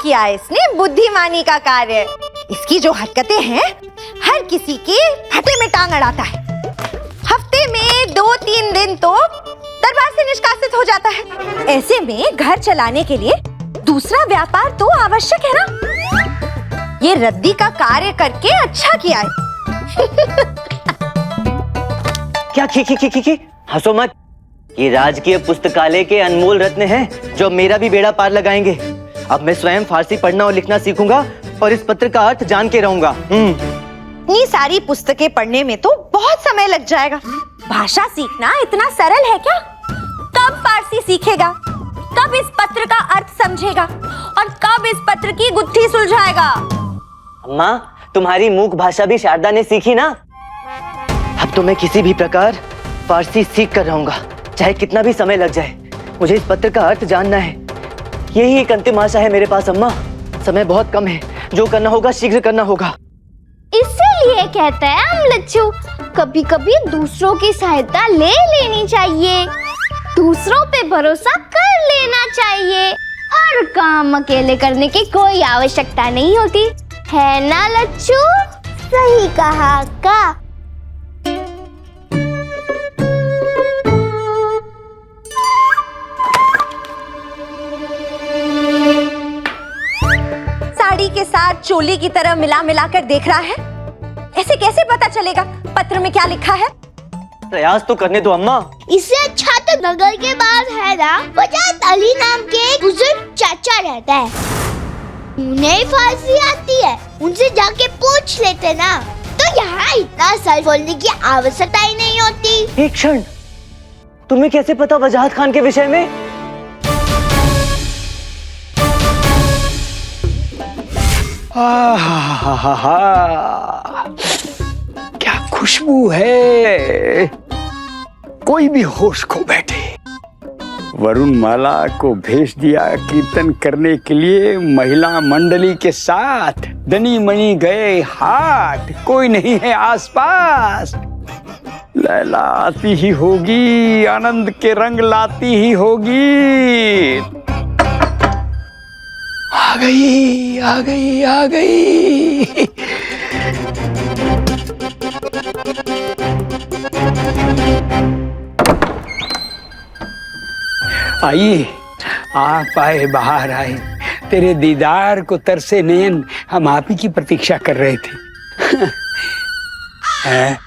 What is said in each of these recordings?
किया है इसने बुद्धिमानी का कार्य। इसकी जो हरकतें हैं हर किसी के फटे में टांग अड़ाता है। हफ्ते में 2-3 दिन तो दरबार से निष्कासित हो जाता है। ऐसे में घर चलाने के लिए दूसरा व्यापार तो आवश्यक है ना। ये रद्दी का कार्य करके अच्छा किया है। क्या खी हंसो मत। ये राजकीय पुस्तकालय के अनमोल रत्न हैं जो मेरा भी बेड़ा पार लगाएंगे। अब मैं स्वयं फारसी पढ़ना और लिखना सीखूंगा और इस पत्र का अर्थ जान के रहूंगा। इतनी सारी पुस्तकें पढ़ने में तो बहुत समय लग जाएगा। भाषा सीखना इतना सरल है क्या? कब फारसी सीखेगा, कब इस पत्र का अर्थ समझेगा और कब इस पत्र की गुत्थी सुलझाएगा? अम्मा, तुम्हारी मूक भाषा भी शारदा ने सीखी ना। अब तो मैं किसी भी प्रकार फारसी सीख कर रहूंगा, चाहे कितना भी समय लग जाए। मुझे इस पत्र का अर्थ जानना है। यही एक अंतिम आशा है मेरे पास अम्मा। समय बहुत कम है, जो करना होगा शीघ्र करना होगा। इसीलिए कहते हैं हम लच्छू, कभी कभी दूसरों की सहायता ले लेनी चाहिए, दूसरों पे भरोसा कर लेना चाहिए और काम अकेले करने की कोई आवश्यकता नहीं होती, है ना लच्छू? सही कहा का। साड़ी के साथ चोली की तरह मिला मिला कर देख रहा है। ऐसे कैसे पता चलेगा पत्र में क्या लिखा है? प्रयास तो करने दो अम्मा। इससे अच्छा तो नगर के बाहर है ना, वजाहत अली नाम के एक बुजुर्ग चाचा रहता है। उन्हें फारसी आती है, उनसे जाके पूछ लेते ना, तो यहाँ इतना सर बोलने की आवश्यकता ही नहीं होती। एक क्षण, तुम्हें कैसे पता वजाहत खान के विषय में? क्या खुशबू है। कोई भी होश खो बैठे। वरुण माला को भेज दिया कीर्तन करने के लिए महिला मंडली के साथ। धनी मणि गए हाट, कोई नहीं है आसपास। लैला आती ही होगी, आनंद के रंग लाती ही होगी। आ गई आ गई आ गई। आइए, आप आए, बाहर आए। तेरे दीदार को तरसे नयन हम आप ही की प्रतीक्षा कर रहे थे। हैं?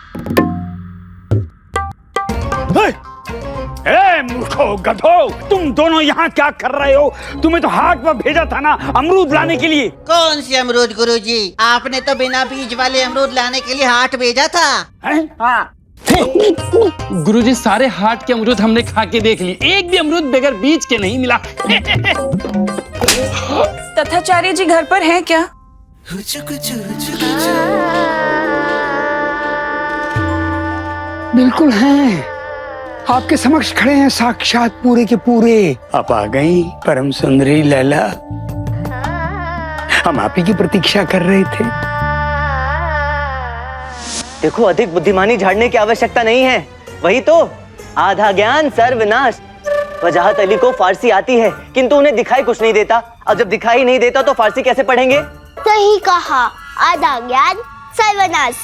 मूर्खो गधो, तुम दोनों यहाँ क्या कर रहे हो? तुम्हें तो हाट में भेजा था ना अमरूद लाने के लिए। कौन सी अमरूद गुरुजी? आपने तो बिना बीज वाले अमरूद लाने के लिए हाट भेजा था। हाँ। गुरुजी, सारे हाट के अमरूद हमने खा के देख लिए, एक भी अमरूद बगैर बीज के नहीं मिला। तथाचार्य जी घर पर हैं क्या? बिल्कुल हैं, आपके समक्ष खड़े हैं साक्षात पूरे के पूरे। आप आ गई परम सुंदरी लैला, हम आप ही की प्रतीक्षा कर रहे थे। देखो, अधिक बुद्धिमानी झाड़ने की आवश्यकता नहीं है। वही तो, आधा ज्ञान सर्वनाश। वजाहत अली को फारसी आती है किंतु उन्हें दिखाई कुछ नहीं देता। अब जब दिखाई नहीं देता तो फारसी कैसे पढ़ेंगे? सही कहा, आधा ज्ञान सर्वनाश।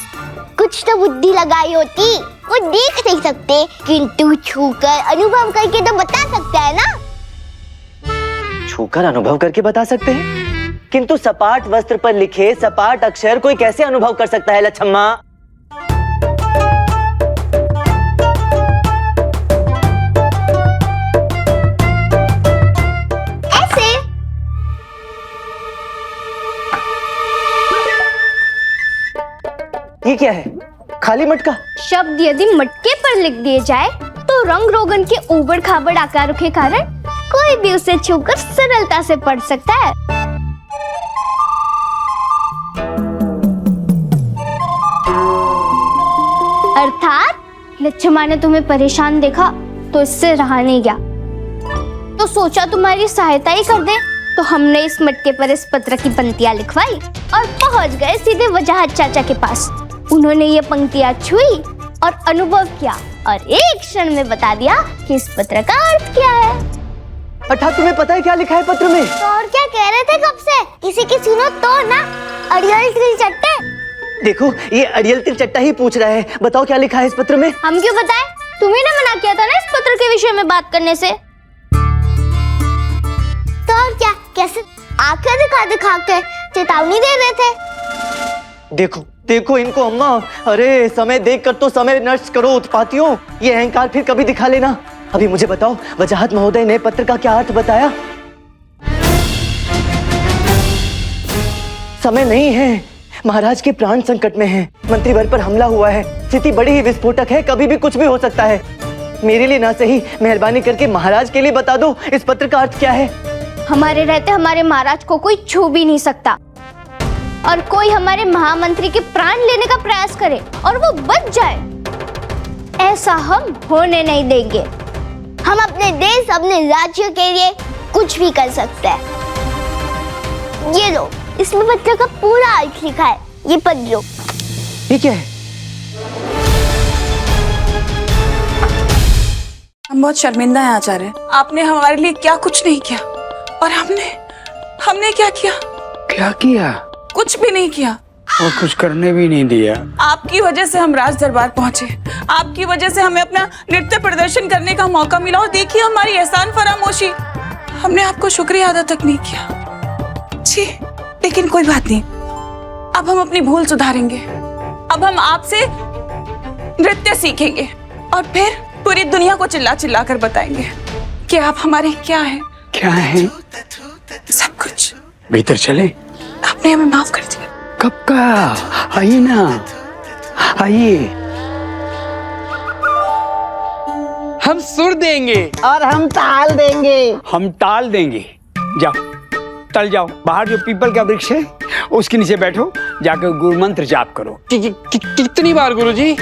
कुछ तो बुद्धि लगाई होती, वो देख नहीं सकते किंतु छूकर अनुभव करके तो बता सकता है ना। छूकर अनुभव करके बता सकते हैं, किंतु सपाट वस्त्र पर लिखे सपाट अक्षर कोई कैसे अनुभव कर सकता है लच्छम्मा? ये क्या है? खाली मटका। शब्द यदि मटके पर लिख दिए जाए तो रंग रोगन के ऊबड़ खाबड़ आकारों के कारण कोई भी उसे छूकर सरलता से पढ़ सकता है। अर्थात लच्छमा ने तुम्हें परेशान देखा तो इससे रहा नहीं गया, तो सोचा तुम्हारी सहायता ही कर दे। तो हमने इस मटके पर इस पत्र की पंक्तियां लिखवाई और पहुंच गए सीधे वजाहत चाचा के पास। उन्होंने ये पंक्तियां छुई और अनुभव किया और एक क्षण में बता दिया कि इस पत्र का अर्थ क्या है। अर्थात तुम्हें पता है क्या लिखा है पत्र में? तो और क्या कह रहे थे कब से? किसी की सुनो तो ना, अड़ियल तिलचट्टे। देखो ये अड़ियल तिलचट्टा ही पूछ रहा है, बताओ क्या लिखा है इस पत्र में? हम क्यों बताएं? तुम्ही ने मना किया था ना इस पत्र के विषय में बात करने से। तो और क्या, कैसे आंखें दिखा दिखा के चेतावनी दे रहे थे। देखो देखो इनको अम्मा, अरे समय देख कर तो समय नष्ट करो उत्पातियों, ये अहंकार फिर कभी दिखा लेना। अभी मुझे बताओ वजाहत महोदय ने पत्र का क्या अर्थ बताया? समय नहीं है, महाराज के प्राण संकट में हैं, मंत्रीवर पर हमला हुआ है, स्थिति बड़ी ही विस्फोटक है, कभी भी कुछ भी हो सकता है। मेरे लिए ना सही, मेहरबानी करके महाराज के लिए बता दो इस पत्र का अर्थ क्या है। हमारे रहते हमारे महाराज को कोई छू भी नहीं सकता, और कोई हमारे महामंत्री के प्राण लेने का प्रयास करे और वो बच जाए, ऐसा हम होने नहीं देंगे। हम अपने देश, अपने राज्य के लिए कुछ भी कर सकते हैं। ये लो, इसमें पत्र का पूरा अर्थ लिखा है, ये पढ़ लो। ठीक है। हम बहुत शर्मिंदा हैं आचार्य, आपने हमारे लिए क्या कुछ नहीं किया, और हमने क्या किया? क्या किया? कुछ भी नहीं किया। और कुछ करने भी नहीं दिया। आपकी वजह से हम राज दरबार पहुंचे, आपकी वजह से हमें अपना नृत्य प्रदर्शन करने का मौका मिला, और देखिए हमारी एहसान फरामोशी, हमने आपको शुक्रिया अदा तक नहीं किया। जी, लेकिन कोई बात नहीं, अब हम अपनी भूल सुधारेंगे। अब हम आपसे नृत्य सीखेंगे और फिर पूरी दुनिया को चिल्ला चिल्ला कर बताएंगे कि आप हमारे क्या हैं। क्या है? सब कुछ। भीतर चले? आपने हमें माफ कर दिया। कब का? आइए ना, आइए। हम सुर देंगे और हम ताल देंगे। हम टाल देंगे। जाओ, टल जाओ, बाहर जो पीपल का वृक्ष है उसके नीचे बैठो, जाकर गुरु मंत्र जाप करो। कितनी बार गुरुजी?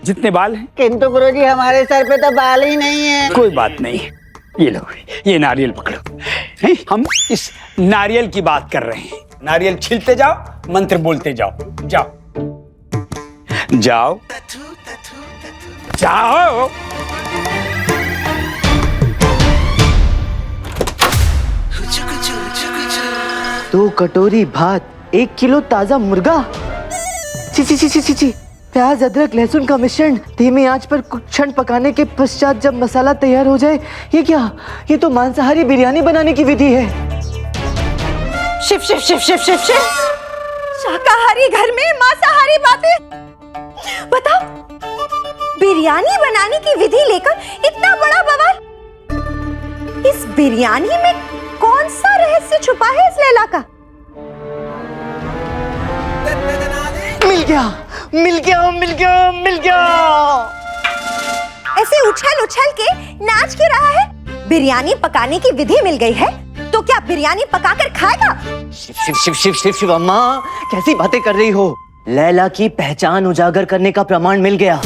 जितने बाल हैं। किंतु गुरुजी हमारे सर पे तो बाल ही नहीं है। कोई बात नहीं, ये लो, ये नारियल पकड़ो। हैं? हम इस नारियल की बात कर रहे हैं। नारियल छीलते जाओ, मंत्र बोलते जाओ। जाओ जाओ जाओ। दो कटोरी भात, 1 किलो ताजा मुर्गा, ची ची ची ची ची ची, प्याज अदरक लहसुन का मिश्रण धीमी आंच पर कुछ क्षण पकाने के पश्चात जब मसाला तैयार हो जाए, ये क्या? ये तो मांसाहारी बिरयानी बनाने की विधि है। शिव शिव शिव शिव शिव शिव, शाकाहारी घर में मांसाहारी बातें। बताओ, बिरयानी बनाने की विधि लेकर इतना बड़ा बवाल। इस बिरयानी में कौन सा रहस्य छुपा है इस लैला का? मिल गया, मिल गया, मिल गया, मिल गया। ऐसे उछल उछल के नाच के रहा है? बिरयानी पकाने की विधि मिल गई है तो क्या बिरयानी पकाकर खाएगा? शिव शिव शिव शिव शिव शिव अम्मा, कैसी बातें कर रही हो? लैला की पहचान उजागर करने का प्रमाण मिल गया।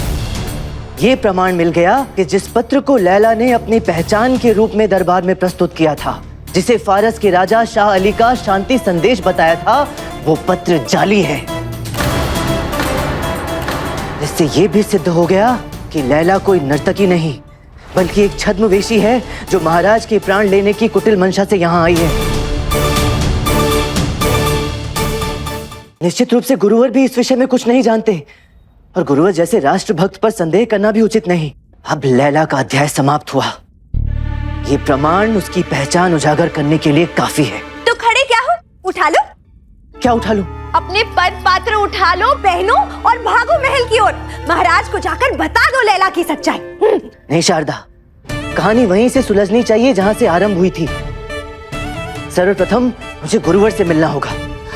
ये प्रमाण मिल गया कि जिस पत्र को लैला ने अपनी पहचान के रूप में दरबार में प्रस्तुत किया था, जिसे फारस के राजा शाह अली का शांति संदेश बताया था, वो पत्र जाली है। इससे ये भी सिद्ध हो गया कि लैला कोई नर्तकी नहीं बल्कि एक छद्मवेशी है जो महाराज के प्राण लेने की कुटिल मंशा से यहाँ आई है। निश्चित रूप से गुरुवर भी इस विषय में कुछ नहीं जानते, और गुरुवर जैसे राष्ट्रभक्त पर संदेह करना भी उचित नहीं। अब लैला का अध्याय समाप्त हुआ। ये प्रमाण उसकी पहचान उजागर करने के लिए काफी है। तो खड़े क्या हो? उठा लो। क्या उठा लूं? अपने पद पात्र उठा लो, पहनो और भागो महल की ओर। महाराज को जाकर बता दो लैला की सच्चाई। नहीं शारदा, कहानी वहीं से सुलझनी चाहिए जहां से आरंभ हुई थी। सर्वप्रथम मुझे गुरुवर से मिलना होगा,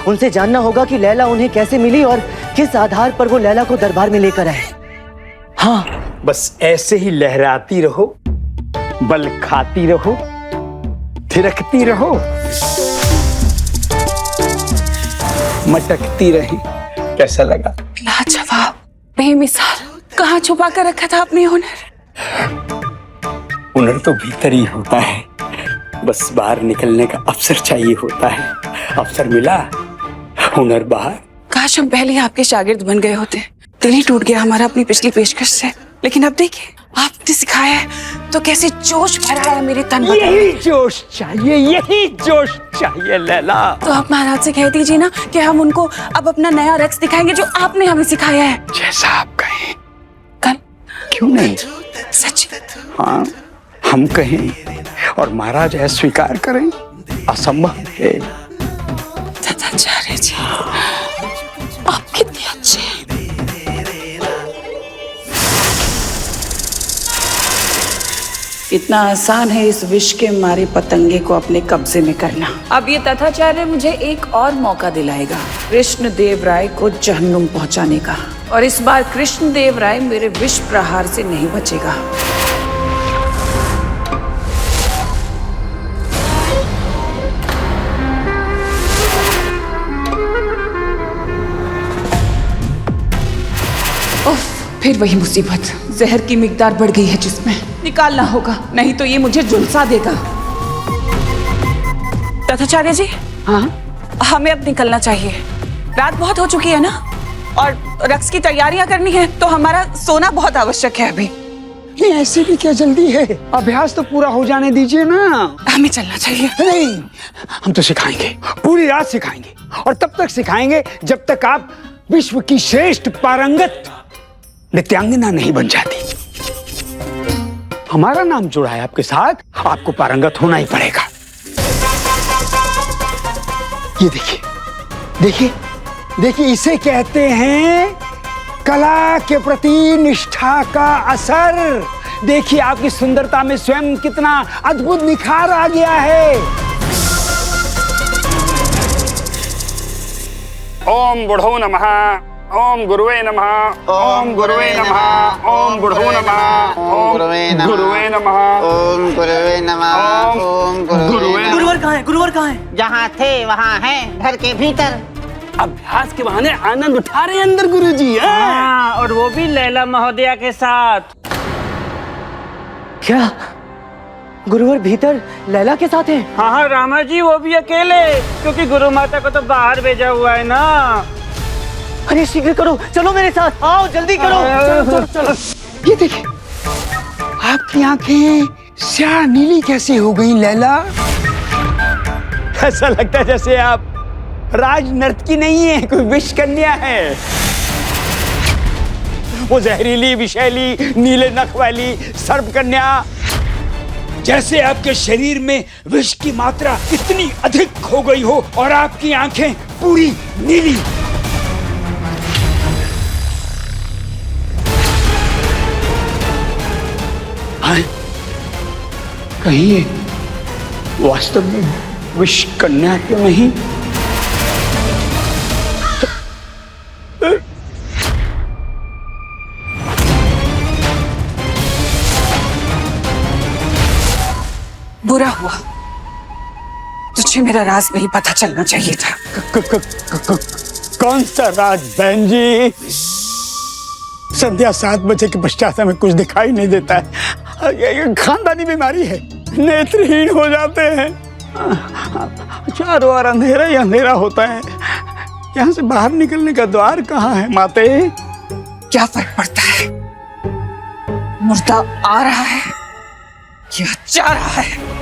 उनसे जानना होगा कि लैला उन्हें कैसे मिली और किस आधार पर वो लैला को दरबार में लेकर आए। हाँ, बस ऐसे ही लहराती रहो, बल खाती रहो, थिरकती रहो, मटकती रही। कैसा लगा? लाजवाब, बेमिसाल। कहाँ छुपा कर रखा था आपने हुनर? हुनर तो भीतर ही होता है, बस बाहर निकलने का अवसर चाहिए होता है। अवसर मिला, हुनर बाहर। काश हम पहले ही आपके शागिर्द बन गए होते। दिल ही टूट गया हमारा अपनी पिछली पेशकश से, लेकिन अब देखिए आपने सिखाया है तो कैसे जोश भरा है मेरे तन बदन में। यही जोश चाहिए, यही जोश चाहिए लैला। तो आप महाराज से कह दीजिए ना कि हम उनको अब अपना नया रक्स दिखाएंगे जो आपने हमें सिखाया है। जैसा आप कहें। कल? क्यों नहीं? सच? हाँ, हम कहें और महाराज अस्वीकार करें, असंभव है। तथाचार्य जी, आप कितने अच्छे हैं। इतना आसान है इस विष के मारे पतंगे को अपने कब्जे में करना। अब ये तथाचार्य मुझे एक और मौका दिलाएगा कृष्ण देव राय को जहन्नुम पहुंचाने का, और इस बार कृष्ण देव राय मेरे विष प्रहार से नहीं बचेगा। फिर वही मुसीबत, जहर की मिकदार बढ़ गई है जिसमें, निकालना होगा नहीं तो ये मुझे झुलसा देगा। तथाचार्य जी, हाँ, हमें अब निकलना चाहिए, रात बहुत हो चुकी है ना, और रक्स की तैयारियां करनी है तो हमारा सोना बहुत आवश्यक है अभी। नहीं, ऐसे भी क्या जल्दी है, अभ्यास तो पूरा हो जाने दीजिए ना। हमें चलना चाहिए। नहीं, हम तो सिखाएंगे, पूरी रात सिखाएंगे, और तब तक सिखाएंगे जब तक आप विश्व की श्रेष्ठ पारंगत नित्यांगना नहीं बन जाती। हमारा नाम जुड़ा है आपके साथ, आपको पारंगत होना ही पड़ेगा। ये देखिए, देखिए, देखिए, इसे कहते हैं कला के प्रति निष्ठा का असर। देखिए आपकी सुंदरता में स्वयं कितना अद्भुत निखार आ गया है। ओम बुढ़ो नमः, ओम गुरुवे नमः, ओम गुरुवे नमः, ओम बुढ़ो नमः, ओम गुरुवे नमः, ओम गुरुवे नमः, ओम गुरुवे नमः। गुरुवर कहाँ है? गुरुवर कहाँ है? जहाँ थे वहाँ है, घर के भीतर। अभ्यास के बहाने आनंद उठा रहे हैं अंदर गुरुजी। हाँ, और वो भी लैला महोदया के साथ। क्या गुरुवर भीतर लैला के साथ हैं? हाँ हाँ रामा जी, वो भी अकेले, क्योंकि गुरु माता को तो बाहर भेजा हुआ है ना। अरे शीघ्र करो, चलो मेरे साथ, आओ जल्दी करो। चलो चलो चलो। ये देखिए, आपकी आंखें स्याह नीली कैसे हो गई लैला? ऐसा लगता है जैसे आप राज नर्तकी नहीं है, कोई विष कन्या है। वो जहरीली विषैली नीले नख वाली सर्प कन्या, जैसे आपके शरीर में विष की मात्रा इतनी अधिक हो गई हो और आपकी आंखें पूरी नीली। हाँ? कहीं ये वास्तव में विष कन्या तो नहीं? बुरा हुआ, तुझे मेरा राज नहीं पता चलना चाहिए था। कौन सा राज बहन जी? संध्या 7 बजे के पश्चात हमें कुछ दिखाई नहीं देता है। ये खानदानी बीमारी है, नेत्रहीन हो जाते हैं, चारों ओर अंधेरा ही अंधेरा होता है। यहाँ से बाहर निकलने का द्वार कहाँ है माते? क्या फर्क पड़ता है, मुर्दा आ रहा है या जा रहा है?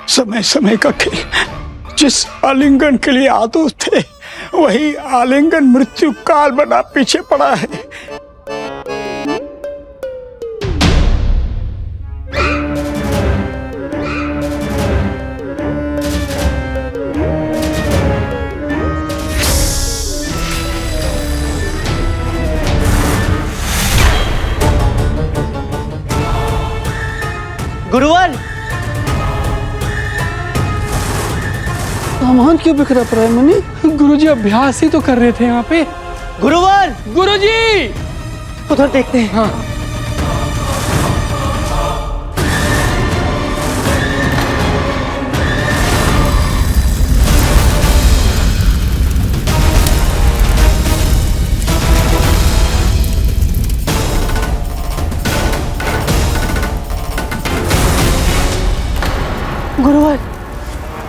समय समय का खेल, जिस आलिंगन के लिए आतुर थे वही आलिंगन मृत्यु काल बना पीछे पड़ा है। गुरुवर सामान क्यों बिखरा पड़ा है मुनि? गुरुजी अभ्यास ही तो कर रहे थे यहाँ पे। गुरुवर, गुरुजी! उधर देखते हैं। हाँ। गुरुवर,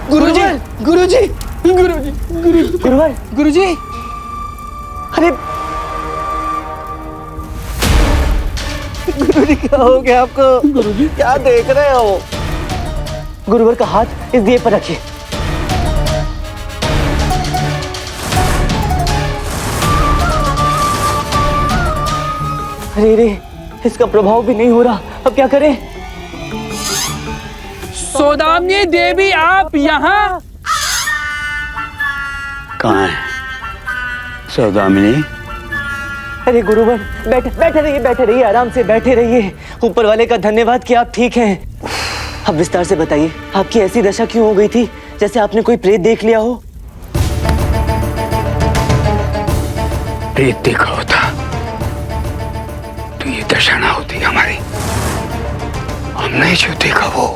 गुरुजी! गुरुजी! गुरुजी! गुरुजी! गुरुवर, गुरुजी! अरे गुरुजी, क्या हो गया आपको? गुरुजी! क्या देख रहे हो? गुरुवर का हाथ इस दिए पर रखिए। अरे रे, इसका प्रभाव भी नहीं हो रहा, अब क्या करें? सौदामिनी देवी, आप यहाँ? कहाँ है सौदामिनी? अरे गुरुवर, बैठे रहिए, आराम से बैठे रहिए। ऊपर वाले का धन्यवाद कि आप ठीक हैं। अब विस्तार से बताइए, आपकी ऐसी दशा क्यों हो गई थी, जैसे आपने कोई प्रेत देख लिया हो? प्रेत देखा होता तो ये दशा ना होती हमारी। हमने जो देखा वो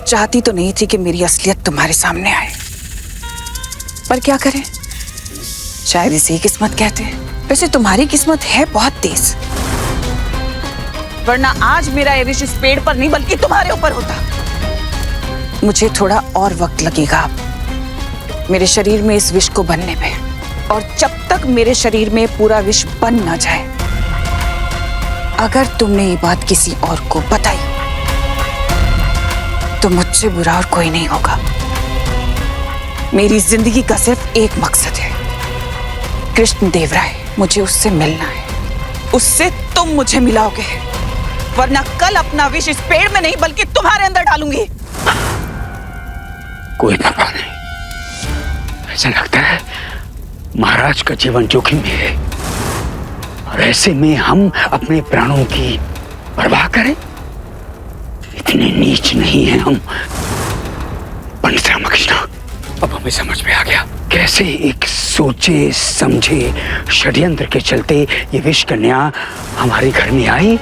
चाहती तो नहीं थी कि मेरी असलियत तुम्हारे सामने आए, पर क्या करें, शायद इसे ही किस्मत कहते हैं। वैसे तुम्हारी किस्मत है बहुत तेज, वरना आज मेरा ये विष इस पेड़ पर नहीं बल्कि तुम्हारे ऊपर होता। मुझे थोड़ा और वक्त लगेगा मेरे शरीर में इस विष को बनने में, और जब तक मेरे शरीर में पूरा विष बन ना जाए, अगर तुमने ये बात किसी और को बताई तो मुझसे बुरा और कोई नहीं होगा। मेरी जिंदगी का सिर्फ एक मकसद है, कृष्ण देव राय, मुझे उससे मिलना है। उससे तुम मुझे मिलाओगे, वरना कल अपना विष इस पेड़ में नहीं बल्कि तुम्हारे अंदर डालूंगी। कोई परवाह नहीं। ऐसा लगता है महाराज का जीवन जोखिम में है, और ऐसे में हम अपने प्राणों की परवाह करें? इतने नीच नहीं हैं हम। पंडित रामकृष्ण, अब हमें समझ में आ गया कैसे एक सोचे समझे षड्यंत्र के चलते ये विष कन्या हमारे घर में आई।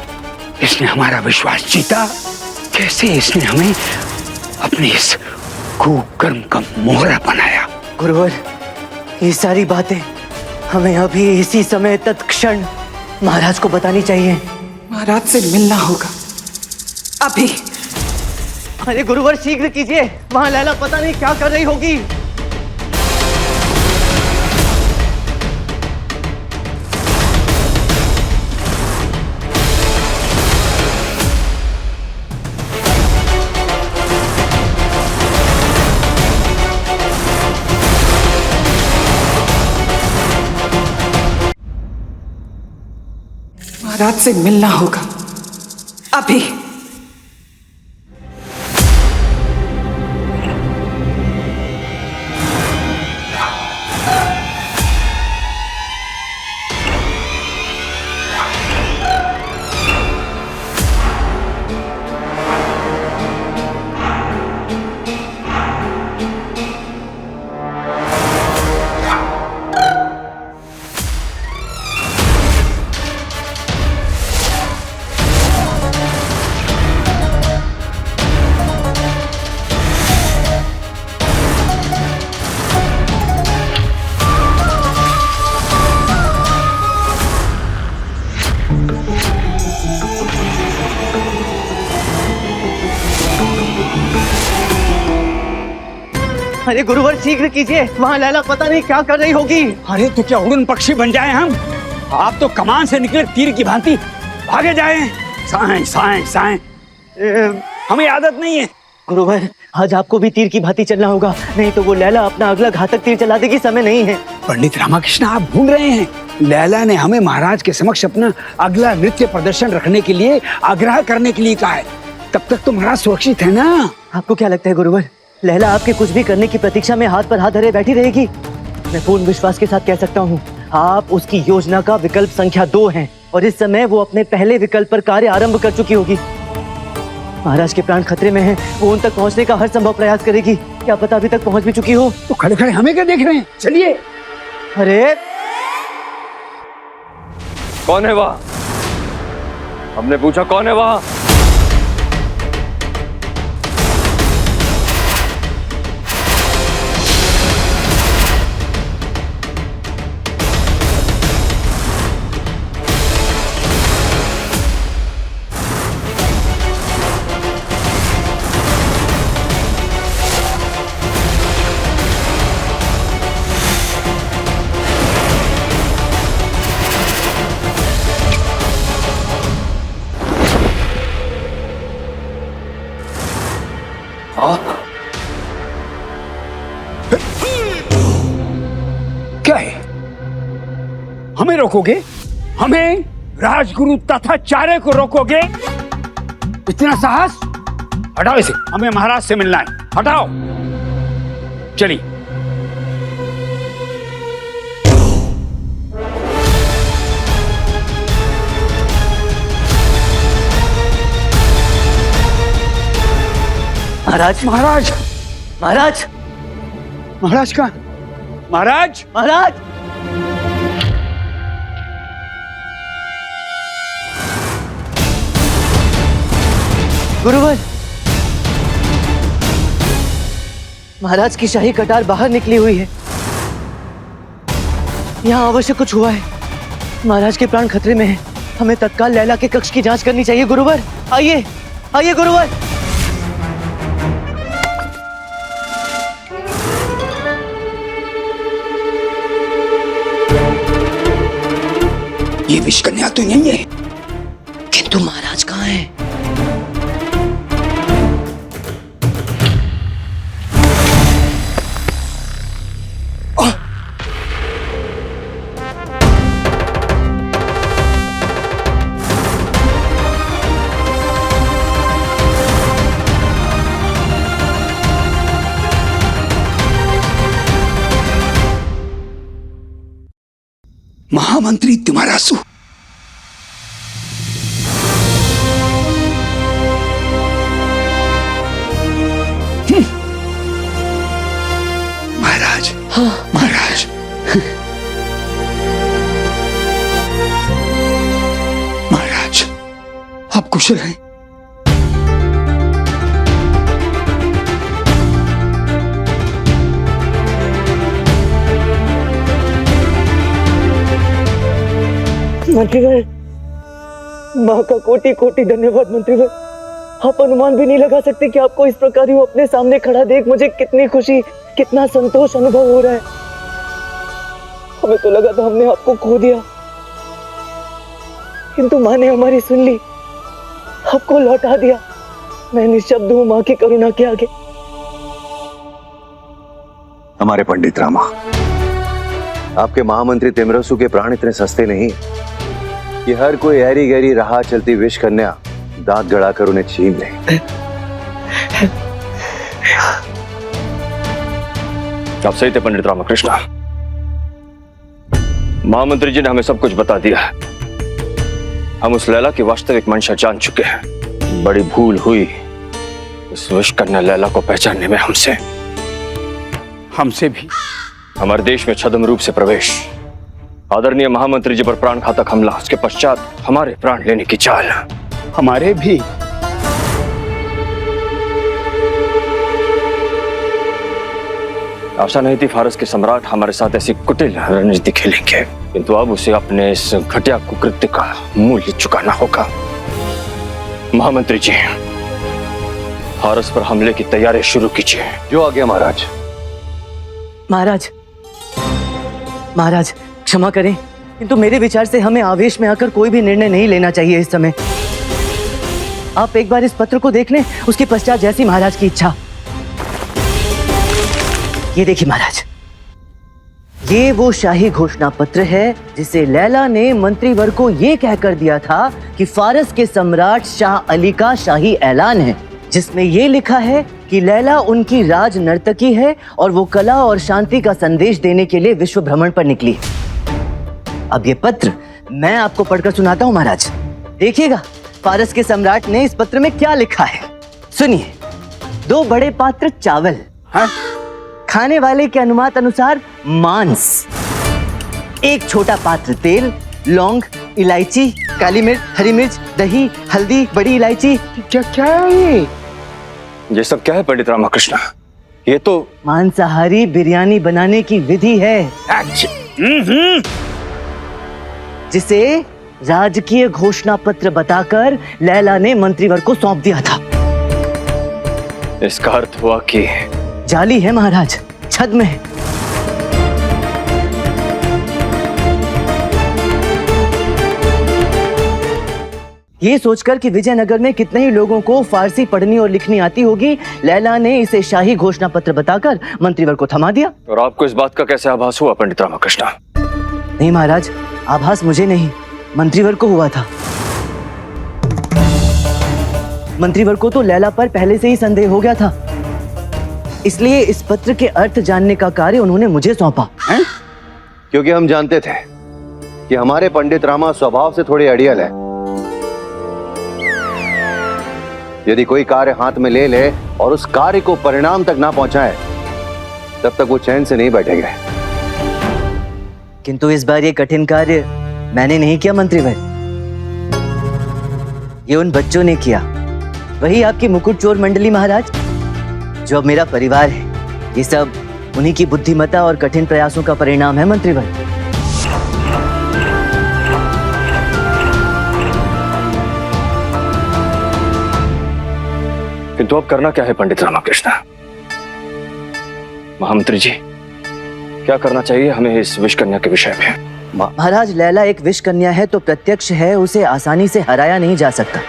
इसने हमारा विश्वास जीता, कैसे इसने हमें अपने इस कुकर्म का मोहरा बनाया। गुरुवर, ये सारी बातें हमें अभी इसी समय तत्क्षण महाराज को बतानी चाहिए। महाराज से मिलना होगा अभी। अरे गुरुवर, शीघ्र कीजिए, वहां लैला पता नहीं क्या कर रही होगी। महाराज से मिलना होगा अभी। अरे गुरुवर शीघ्र कीजिए, वहाँ लैला पता नहीं क्या कर रही होगी। अरे तो क्या उड़न पक्षी बन जाए हम? आप तो कमान से निकले तीर की भांति भागे जाए। साएं साएं साएं, हमें आदत नहीं है। गुरुवर, आज आपको भी तीर की भांति चलना होगा, नहीं तो वो लैला अपना अगला घातक तीर चला देगी। समय नहीं है। पंडित रामाकृष्ण, आप भूल रहे हैं, लैला ने हमें महाराज के समक्ष अपना अगला नृत्य प्रदर्शन रखने के लिए आग्रह करने के लिए कहा है। तब तक तो महाराज सुरक्षित है ना? आपको क्या लगता है गुरुवर, लैला आपके कुछ भी करने की प्रतीक्षा में हाथ पर हाथ धरे बैठी रहेगी? मैं पूर्ण विश्वास के साथ कह सकता हूँ, आप उसकी योजना का विकल्प संख्या 2 हैं और इस समय वो अपने पहले विकल्प पर कार्य आरंभ कर चुकी होगी। महाराज के प्राण खतरे में हैं, वो उन तक पहुंचने का हर संभव प्रयास करेगी। क्या पता अभी तक पहुंच भी चुकी हो। तो खड़े खड़े हमें क्या देख रहे हैं? चलिए। अरे कौन है वहाँ? हमने पूछा कौन है वहाँ? क्या है? हमें रोकोगे? हमें राजगुरु तथाचार्य को रोकोगे? इतना साहस? हटाओ इसे, हमें महाराज से मिलना है। हटाओ। चलिए। महाराज, महाराज, महाराज, महाराज का महाराज, महाराज। गुरुवर, महाराज की शाही कटार बाहर निकली हुई है। यहाँ अवश्य कुछ हुआ है। महाराज के प्राण खतरे में हैं। हमें तत्काल लैला के कक्ष की जांच करनी चाहिए। गुरुवर, आइए, आइए गुरुवर। ये विषकन्या तो नहीं है। किंतु महाराज कहाँ हैं? महामंत्री तिमारासु, महाराज, महाराज, महाराज, आप कुशल हैं? मंत्रीवर, माँ का कोटि कोटि धन्यवाद। मंत्रीवर, आप अनुमान भी नहीं लगा सकते कि आपको इस प्रकार यूं अपने सामने खड़ा देख मुझे कितनी खुशी, कितना संतोष अनुभव हो रहा है। हमें तो लगा था हमने आपको खो दिया, किंतु माँ ने हमारी सुन ली, आपको लौटा दिया। मैं निशब्द हूँ माँ की करुणा के आगे। हमारे पंडित रामा, आपके महामंत्री तिमरसु के प्राण इतने सस्ते नहीं कि हर कोई ऐरी गहरी राह चलती विष कन्या दांत गड़ाकर उन्हें छीन ले। आप सही थे पंडित रामकृष्ण। महामंत्री जी ने हमें सब कुछ बता दिया। हम उस लैला की वास्तविक मंशा जान चुके हैं। बड़ी भूल हुई उस विष कन्या लैला को पहचानने में हमसे भी। हमारे देश में छद्म रूप से प्रवेश, आदरणीय महामंत्री जी पर प्राणघातक हमला, उसके पश्चात हमारे प्राण लेने की चाल। हमारे भी। आशा नहीं थी फारस के सम्राट हमारे साथ ऐसी कुटिल रणनीति खेलेंगे, किंतु अब उसे अपने इस घटिया कुकृत्य का मूल्य चुकाना होगा। महामंत्री जी, फारस पर हमले की तैयारी शुरू कीजिए। जो आज्ञा महाराज। महाराज, महाराज क्षमा करें, किंतु मेरे विचार से हमें आवेश में आकर कोई भी निर्णय नहीं लेना चाहिए इस समय। आप एक बार इस पत्र को देख लें, उसके पश्चात जैसी महाराज की इच्छा। ये देखिए महाराज, ये वो शाही घोषणा पत्र है जिसे लैला ने मंत्रीवर को ये कहकर दिया था कि फारस के सम्राट शाह अली का शाही ऐलान है, जिसमें ये लिखा है कि लैला उनकी राज नर्तकी है और वो कला और शांति का संदेश देने के लिए विश्व भ्रमण पर निकली। अब ये पत्र मैं आपको पढ़कर सुनाता हूँ महाराज, देखिएगा फारस के सम्राट ने इस पत्र में क्या लिखा है। सुनिए। 2 बड़े पात्र चावल, खाने वाले के अनुमान अनुसार मांस, 1 छोटा पात्र तेल, लौंग, इलायची, काली मिर्च, हरी मिर्च, दही, हल्दी, बड़ी इलायची। क्या है ये सब क्या है पंडित रामकृष्ण? ये तो मांसाहारी बिरयानी बनाने की विधि है, जिसे राजकीय घोषणा पत्र बताकर लैला ने मंत्रीवर को सौंप दिया था। इसका अर्थ हुआ कि जाली है महाराज, छद्म है। ये सोचकर कि विजयनगर में कितने ही लोगों को फारसी पढ़नी और लिखनी आती होगी, लैला ने इसे शाही घोषणा पत्र बताकर मंत्रीवर को थमा दिया। और आपको इस बात का कैसे आभास हुआ पंडित रामकृष्ण? नहीं महाराज, आभास मुझे नहीं, मंत्रीवर को हुआ था। मंत्रीवर को तो लैला पर पहले से ही संदेह हो गया था, इसलिए इस पत्र के अर्थ जानने का कार्य उन्होंने मुझे सौंपा। क्योंकि हम जानते थे कि हमारे पंडित रामा स्वभाव से थोड़े अड़ियल है। यदि कोई कार्य हाथ में ले ले और उस कार्य को परिणाम तक ना पहुंचाए, तब तक वो चैन से नहीं बैठेंगे। किंतु इस बार ये कठिन कार्य मैंने नहीं किया मंत्रीवर, ये उन बच्चों ने किया, वही आपकी मुकुट चोर मंडली महाराज, जो अब मेरा परिवार है। ये सब उन्हीं की बुद्धिमत्ता और कठिन प्रयासों का परिणाम है मंत्रीवर। किंतु अब करना क्या है पंडित रामकृष्ण? महामंत्री जी, क्या करना चाहिए हमें इस विष कन्या के विषय में? महाराज, लैला एक विष कन्या है तो प्रत्यक्ष है, उसे आसानी से हराया नहीं जा सकता।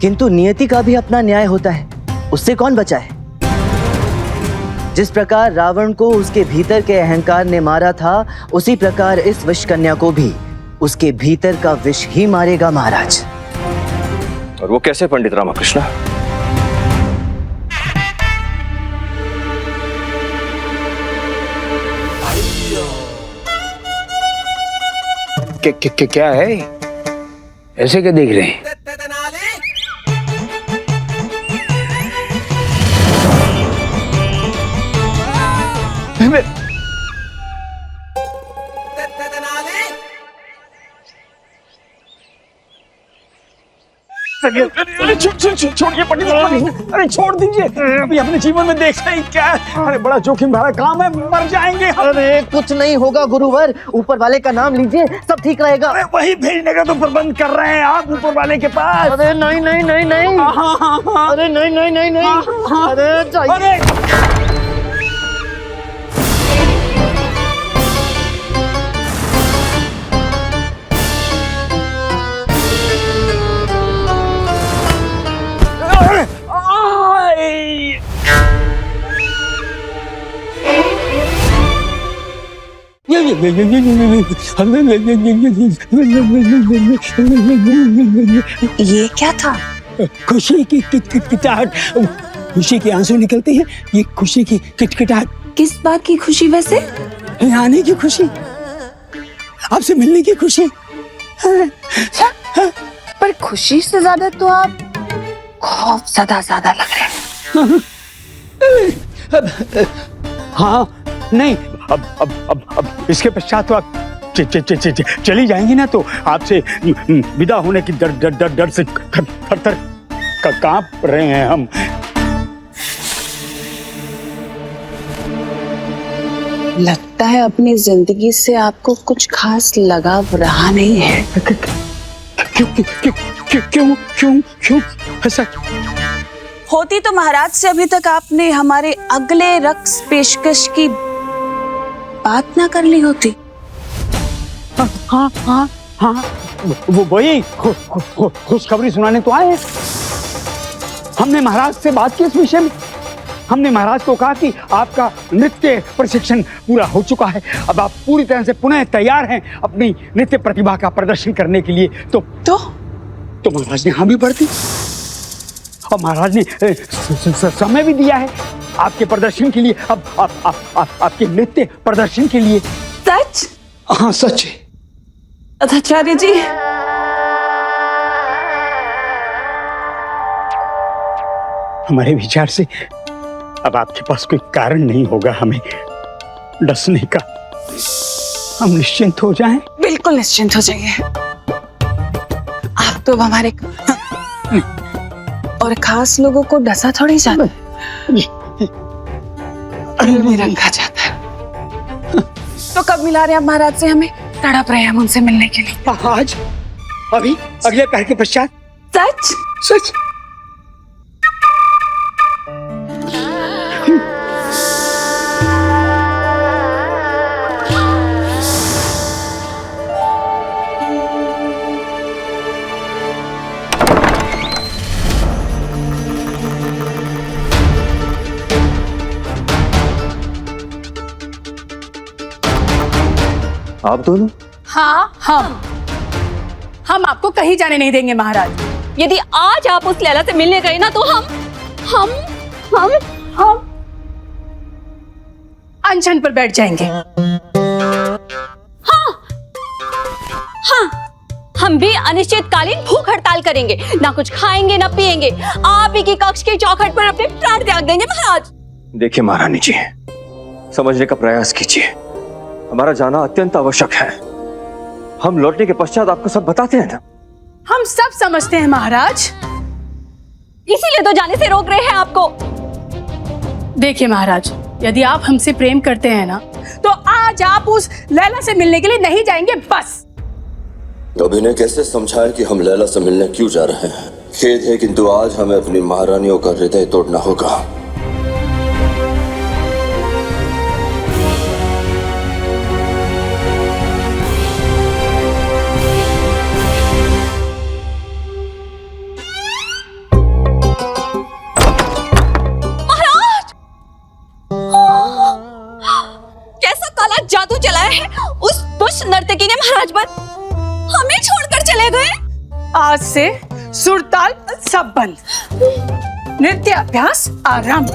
किंतु नियति का भी अपना न्याय होता है, उससे कौन बचा है? जिस प्रकार रावण को उसके भीतर के अहंकार ने मारा था, उसी प्रकार इस विष कन्या को भी उसके भीतर का विष ही मारेगा महाराज। और वो कैसे पंडित रामकृष्ण? क्या है ऐसे क्या देख रहे हैं? छोड़िए पंडित, अरे छोड़ दीजिए, अभी अपने जीवन में देख रहे हैं क्या? अरे बड़ा जोखिम भरा काम है, मर जाएंगे हम। अरे कुछ नहीं होगा गुरुवर, ऊपर वाले का नाम लीजिए, सब ठीक रहेगा। अरे वही भेजने का तो प्रबंध कर रहे हैं आप ऊपर वाले के पास। अरे नहीं नहीं नहीं नहीं, अरे नहीं नहीं नहीं नहीं, अरे चाहिए। ये क्या था? खुशी की किटकिटाहट, खुशी के आंसू निकलते हैं, ये खुशी की किटकिटाहट। किस बात की खुशी वैसे? आने की खुशी, आपसे मिलने की खुशी। पर खुशी से ज्यादा तो आप खौफ ज्यादा लग रहे हैं। हाँ नहीं, अब इसके पश्चात तो आप चली जाएंगी ना, तो आपसे विदा होने की डर से थर-थर कांप रहे हैं हम। लगता है अपनी जिंदगी से आपको कुछ खास लगाव रहा नहीं है। क्यों ऐसा? होती तो महाराज से अभी तक आपने हमारे अगले रक्स पेशकश की बात ना कर ली होती। हाँ हाँ हाँ, वो वही खुशखबरी सुनाने तो आए हैं। हमने महाराज से बात की इस विषय में। हमने महाराज को कहा कि आपका नृत्य प्रशिक्षण पूरा हो चुका है, अब आप पूरी तरह से पुनः तैयार हैं अपनी नृत्य प्रतिभा का प्रदर्शन करने के लिए। तो महाराज ने हाँ भी भर दी और महाराज ने समय भी दिया है आपके प्रदर्शन के लिए, अब आपके नृत्य प्रदर्शन के लिए। सच? हाँ सच है। आचार्य जी, हमारे विचार से अब आपके पास कोई कारण नहीं होगा हमें डसने का। हम निश्चिंत हो जाएं। बिल्कुल निश्चिंत हो जाइए। आप तो हमारे और खास लोगों को डसा थोड़ी जाता है, दिल में रखा जाता है। तो कब मिला रहे आप महाराज से? हमें तड़प रहे हैं हम उनसे मिलने के लिए। आज, अभी, अगले पहर के पश्चात। सच? सच। आप दोनों? हाँ, हम आपको कहीं जाने नहीं देंगे महाराज। यदि आज आप उस लैला से मिलने गए ना तो हम अनशन पर बैठ जाएंगे। हाँ, हम भी अनिश्चितकालीन भूख हड़ताल करेंगे, ना कुछ खाएंगे ना पिएंगे। आप ही की कक्ष के चौखट पर अपने प्राण त्याग देंगे महाराज। देखिए महारानी जी, समझने का प्रयास कीजिए, हमारा जाना अत्यंत आवश्यक है। हम लौटने के पश्चात आपको सब बताते हैं ना। हम सब समझते हैं महाराज, इसीलिए तो जाने से रोक रहे हैं आपको। देखिए महाराज, यदि आप हमसे प्रेम करते हैं ना तो आज आप उस लैला से मिलने के लिए नहीं जाएंगे बस। अब इन्हें कैसे समझाएं कि हम लैला से मिलने क्यों जा रहे हैं? खेद है किंतु आज हमें अपनी महारानियों का हृदय तोड़ना होगा। जादू चलाया है उस दुष्ट नर्तकी ने महाराज पर, हमें छोड़कर चले गए। आज से सुरताल सब बंद, नृत्य अभ्यास आरंभ।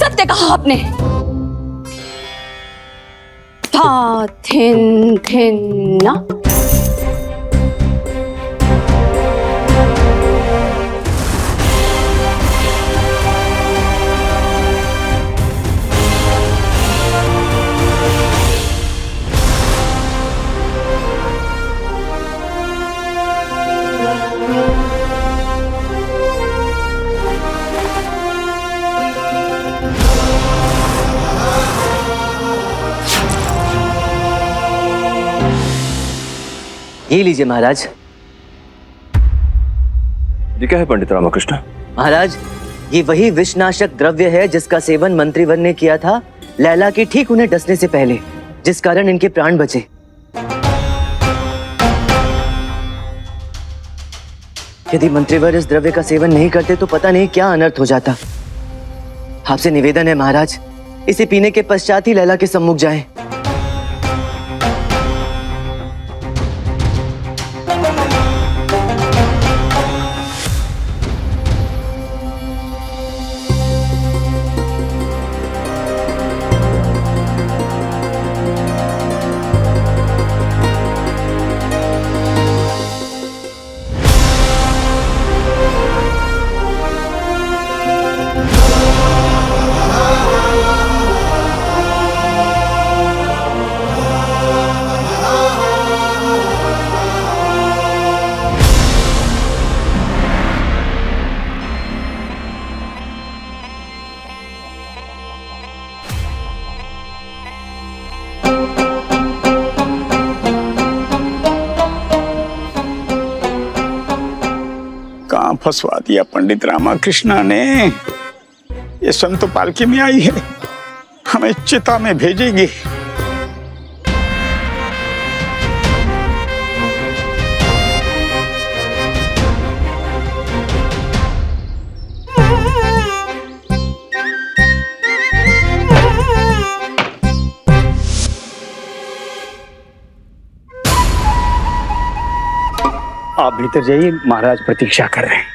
सत्य कहा आपने। था थिन थिन ना। ये लीजिए महाराज। ये क्या है पंडित रामकृष्ण? महाराज, ये वही विषनाशक द्रव्य है जिसका सेवन मंत्रीवर ने किया था लैला के ठीक उन्हें डसने से पहले, जिस कारण इनके प्राण बचे। यदि मंत्रीवर इस द्रव्य का सेवन नहीं करते तो पता नहीं क्या अनर्थ हो जाता। आपसे निवेदन है महाराज, इसे पीने के पश्चात ही लैला के सम्मुख जाएं। फंसवा दिया पंडित रामाकृष्णा ने। ये स्वयं तो पालकी में आई है, हमें चिता में भेजेगी। आप भीतर जाइए, महाराज प्रतीक्षा कर रहे हैं।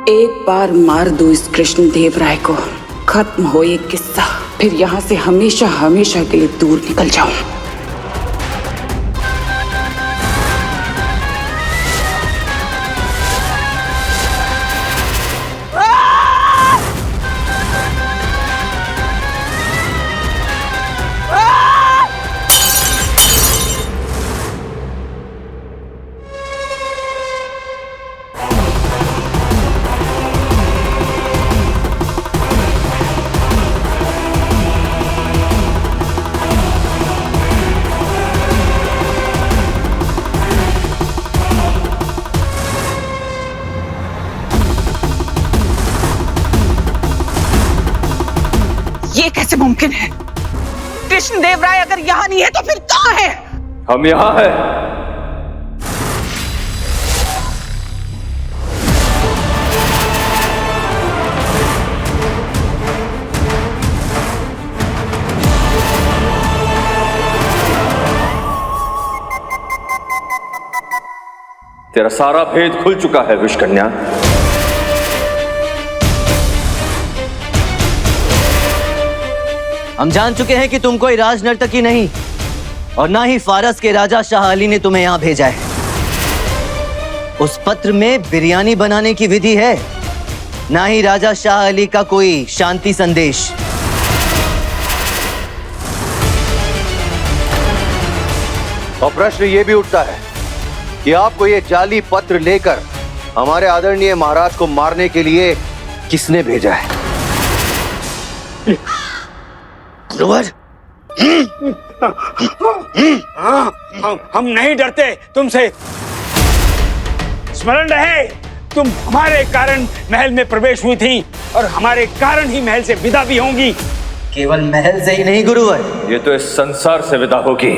एक बार मार दो इस कृष्ण देव राय को, खत्म हो ये किस्सा, फिर यहाँ से हमेशा हमेशा के लिए दूर निकल जाऊं। ये कैसे मुमकिन है? कृष्ण देव राय अगर यहाँ नहीं है तो फिर कहाँ है? हम यहाँ हैं। तेरा सारा भेद खुल चुका है विषकन्या। हम जान चुके हैं कि तुम कोई राज नर्तकी नहीं और ना ही फारस के राजा शाह अली ने तुम्हें यहाँ भेजा है। उस पत्र में बिरयानी बनाने की विधि है, ना ही राजा शाह अली का कोई शांति संदेश। और प्रश्न ये भी उठता है कि आपको ये जाली पत्र लेकर हमारे आदरणीय महाराज को मारने के लिए किसने भेजा है? हम नहीं डरते तुमसे। स्मरण रहे, तुम हमारे कारण महल में प्रवेश हुई थी और हमारे कारण ही महल से विदा भी होंगी। केवल महल से ही नहीं गुरुवर, ये तो इस संसार से विदा होगी।